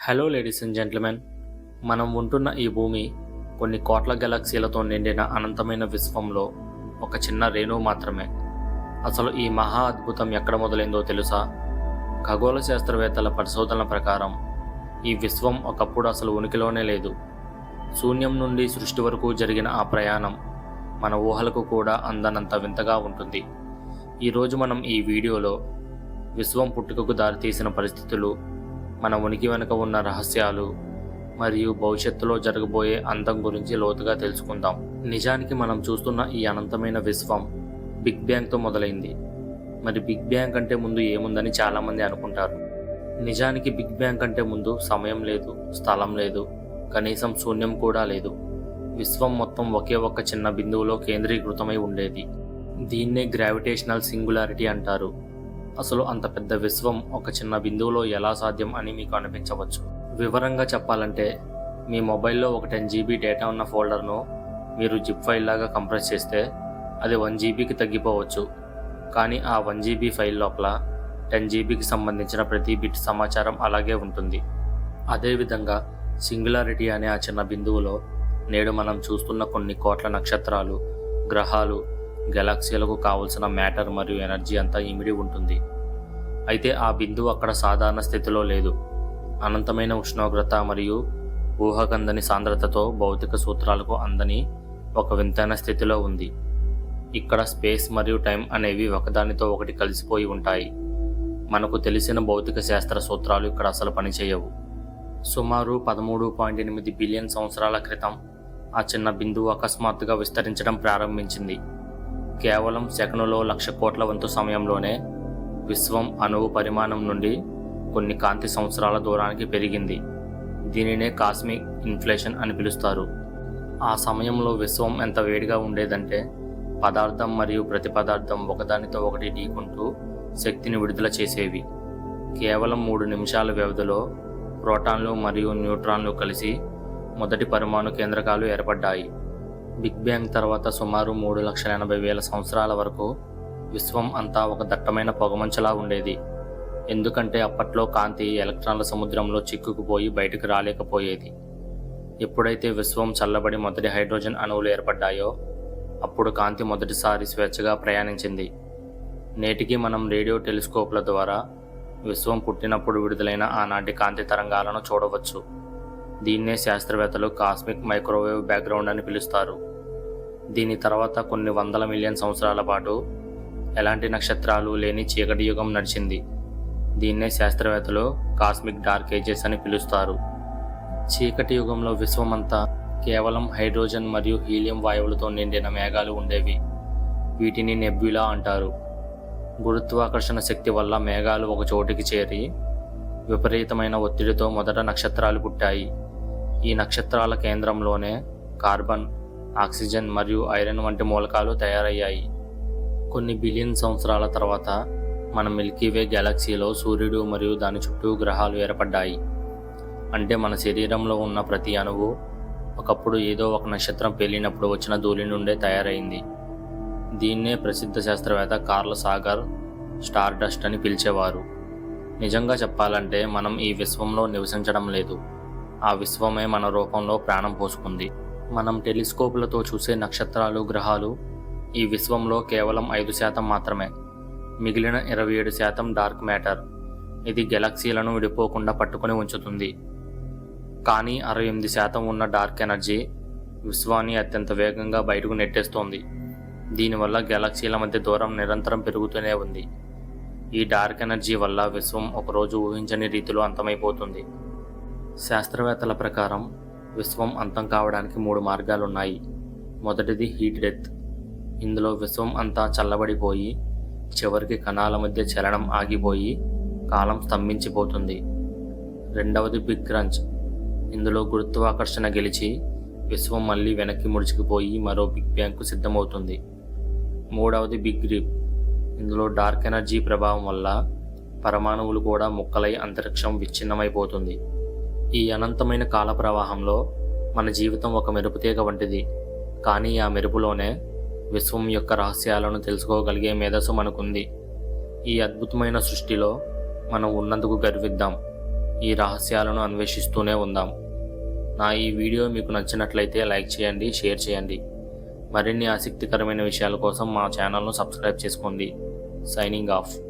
Hello ladies and gentlemen, మనం ఉంటున్న ఈ భూమి కొన్ని కోట్ల గెలాక్సీలతో నిండిన అనంతమైన విశ్వంలో ఒక చిన్న రేణువు మాత్రమే. అసలు ఈ మహా అద్భుతం ఎక్కడ మొదలైందో తెలుసా? ఖగోళ శాస్త్రవేత్తల పరిశోధనల ప్రకారం ఈ విశ్వం ఒకప్పుడు అసలు ఉనికిలోనే లేదు. శూన్యం నుండి సృష్టి వరకు జరిగిన ఆ ప్రయాణం మన ఊహలకు కూడా అందనంత వింతగా ఉంటుంది. ఈరోజు మనం ఈ వీడియోలో విశ్వం పుట్టుకకు దారితీసిన పరిస్థితులు, మన ఉనికి వెనుక ఉన్న రహస్యాలు మరియు భవిష్యత్తులో జరగబోయే అంతం గురించి లోతుగా తెలుసుకుందాం. నిజానికి మనం చూస్తున్న ఈ అనంతమైన విశ్వం బిగ్ బ్యాంగ్తో మొదలైంది. మరి బిగ్ బ్యాంగ్ కంటే ముందు ఏముందని చాలామంది అనుకుంటారు. నిజానికి బిగ్ బ్యాంగ్ కంటే ముందు సమయం లేదు, స్థలం లేదు, కనీసం శూన్యం కూడా లేదు. విశ్వం మొత్తం ఒకే ఒక్క చిన్న బిందువులో కేంద్రీకృతమై ఉండేది. దీన్నే గ్రావిటేషనల్ సింగులారిటీ అంటారు. అసలు అంత పెద్ద విశ్వం ఒక చిన్న బిందువులో ఎలా సాధ్యం అని మీకు అనిపించవచ్చు. వివరంగా చెప్పాలంటే, మీ మొబైల్లో ఒక 10 GB డేటా ఉన్న ఫోల్డర్ను మీరు జిప్ ఫైల్ లాగా కంప్రెస్ చేస్తే అది 1 GBకి తగ్గిపోవచ్చు. కానీ ఆ 1 GB ఫైల్ లోపల 10 GBకి సంబంధించిన ప్రతి బిట్ సమాచారం అలాగే ఉంటుంది. అదేవిధంగా సింగులారిటీ అనే ఆ చిన్న బిందువులో నేడు మనం చూస్తున్న కొన్ని కోట్ల నక్షత్రాలు, గ్రహాలు, గెలాక్సీలకు కావలసిన మ్యాటర్ మరియు ఎనర్జీ అంతా ఇమిడి ఉంటుంది. అయితే ఆ బిందువు అక్కడ సాధారణ స్థితిలో లేదు. అనంతమైన ఉష్ణోగ్రత మరియు ఊహకందని సాంద్రతతో భౌతిక సూత్రాలకు అందని ఒక వింతైన స్థితిలో ఉంది. ఇక్కడ స్పేస్ మరియు టైం అనేవి ఒకదానితో ఒకటి కలిసిపోయి ఉంటాయి. మనకు తెలిసిన భౌతిక శాస్త్ర సూత్రాలు ఇక్కడ అసలు పనిచేయవు. సుమారు 13.8 బిలియన్ సంవత్సరాల క్రితం ఆ చిన్న బిందువు అకస్మాత్తుగా విస్తరించడం ప్రారంభించింది. కేవలం సెకనులో 1,00,000 కోట్ల వంతు సమయంలోనే విశ్వం అణువు పరిమాణం నుండి కొన్ని కాంతి సంవత్సరాల దూరానికి పెరిగింది. దీనినే కాస్మిక్ ఇన్ఫ్లేషన్ అని పిలుస్తారు. ఆ సమయంలో విశ్వం ఎంత వేడిగా ఉండేదంటే పదార్థం మరియు ప్రతి పదార్థం ఒకదానితో ఒకటి ఢీకొంటూ శక్తిని విడుదల చేసేవి. కేవలం 3 నిమిషాల వ్యవధిలో ప్రోటాన్లు మరియు న్యూట్రాన్లు కలిసి మొదటి పరమాణు కేంద్రకాలు ఏర్పడ్డాయి. బిగ్ బ్యాంగ్ తర్వాత సుమారు 3,80,000 సంవత్సరాల వరకు విశ్వం అంతా ఒక దట్టమైన పొగమంచులా ఉండేది. ఎందుకంటే అప్పట్లో కాంతి ఎలక్ట్రాన్ల సముద్రంలో చిక్కుకుపోయి బయటకు రాలేకపోయేది. ఎప్పుడైతే విశ్వం చల్లబడి మొదటి హైడ్రోజన్ అణువులు ఏర్పడ్డాయో అప్పుడు కాంతి మొదటిసారి స్వేచ్ఛగా ప్రయాణించింది. నేటికి మనం రేడియో టెలిస్కోప్ల ద్వారా విశ్వం పుట్టినప్పుడు విడుదలైన ఆనాటి కాంతి తరంగాలను చూడవచ్చు. దీన్నే శాస్త్రవేత్తలు కాస్మిక్ మైక్రోవేవ్ బ్యాక్గ్రౌండ్ అని పిలుస్తారు. దీని తర్వాత కొన్ని 100 మిలియన్ సంవత్సరాల పాటు ఎలాంటి నక్షత్రాలు లేని చీకటి యుగం నడిచింది. దీన్నే శాస్త్రవేత్తలు కాస్మిక్ డార్క్ ఏజెస్ అని పిలుస్తారు. చీకటి యుగంలో విశ్వమంతా కేవలం హైడ్రోజన్ మరియు హీలియం వాయువులతో నిండిన మేఘాలు ఉండేవి. వీటిని నెబ్యులా అంటారు. గురుత్వాకర్షణ శక్తి వల్ల మేఘాలు ఒక చోటికి చేరి విపరీతమైన ఒత్తిడితో మొదట నక్షత్రాలు పుట్టాయి. ఈ నక్షత్రాల కేంద్రంలోనే కార్బన్, ఆక్సిజన్ మరియు ఐరన్ వంటి మూలకాలు తయారయ్యాయి. కొన్ని బిలియన్ సంవత్సరాల తర్వాత మన మిల్కీవే గెలాక్సీలో సూర్యుడు మరియు దాని చుట్టూ గ్రహాలు ఏర్పడ్డాయి. అంటే మన శరీరంలో ఉన్న ప్రతి అణువు ఒకప్పుడు ఏదో ఒక నక్షత్రం పేలినప్పుడు వచ్చిన ధూళి నుండే తయారైంది. దీన్నే ప్రసిద్ధ శాస్త్రవేత్త కార్ల్ సాగర్ స్టార్ డస్ట్ అని పిలిచేవారు. నిజంగా చెప్పాలంటే మనం ఈ విశ్వంలో నివసించడం లేదు, ఆ విశ్వమే మన రూపంలో ప్రాణం పోసుకుంది. మనం టెలిస్కోపులతో చూసే నక్షత్రాలు, గ్రహాలు ఈ విశ్వంలో కేవలం 5% మాత్రమే. మిగిలిన 27% డార్క్ మ్యాటర్. ఇది గెలాక్సీలను విడిపోకుండా పట్టుకొని ఉంచుతుంది. కానీ 68% ఉన్న డార్క్ ఎనర్జీ విశ్వాన్ని అత్యంత వేగంగా బయటకు నెట్టేస్తోంది. దీనివల్ల గెలాక్సీల మధ్య దూరం నిరంతరం పెరుగుతూనే ఉంది. ఈ డార్క్ ఎనర్జీ వల్ల విశ్వం ఒకరోజు ఊహించని రీతిలో అంతమైపోతుంది. శాస్త్రవేత్తల ప్రకారం విశ్వం అంతం కావడానికి 3 మార్గాలున్నాయి. మొదటిది హీట్ డెత్. ఇందులో విశ్వం అంతా చల్లబడిపోయి చివరికి కణాల మధ్య చలనం ఆగిపోయి కాలం స్తంభించిపోతుంది. రెండవది బిగ్ క్రంచ్. ఇందులో గురుత్వాకర్షణ గెలిచి విశ్వం మళ్ళీ వెనక్కి ముడుచుకుపోయి మరో బిగ్ బ్యాంగ్కు సిద్ధమవుతుంది. మూడవది బిగ్ రిప్. ఇందులో డార్క్ ఎనర్జీ ప్రభావం వల్ల పరమాణువులు కూడా ముక్కలై అంతరిక్షం విచ్ఛిన్నమైపోతుంది. ఈ అనంతమైన కాల ప్రవాహంలో మన జీవితం ఒక మెరుపుతీగ వంటిది. కానీ ఆ మెరుపులోనే విశ్వం యొక్క రహస్యాలను తెలుసుకోగలిగే మేధస్సు మనకుంది. ఈ అద్భుతమైన సృష్టిలో మనం ఉన్నందుకు గర్విద్దాం. ఈ రహస్యాలను అన్వేషిస్తూనే ఉందాం. నా ఈ వీడియో మీకు నచ్చినట్లయితే లైక్ చేయండి, షేర్ చేయండి. మరిన్ని ఆసక్తికరమైన విషయాల కోసం మా ఛానల్ను సబ్స్క్రైబ్ చేసుకోండి. Signing off.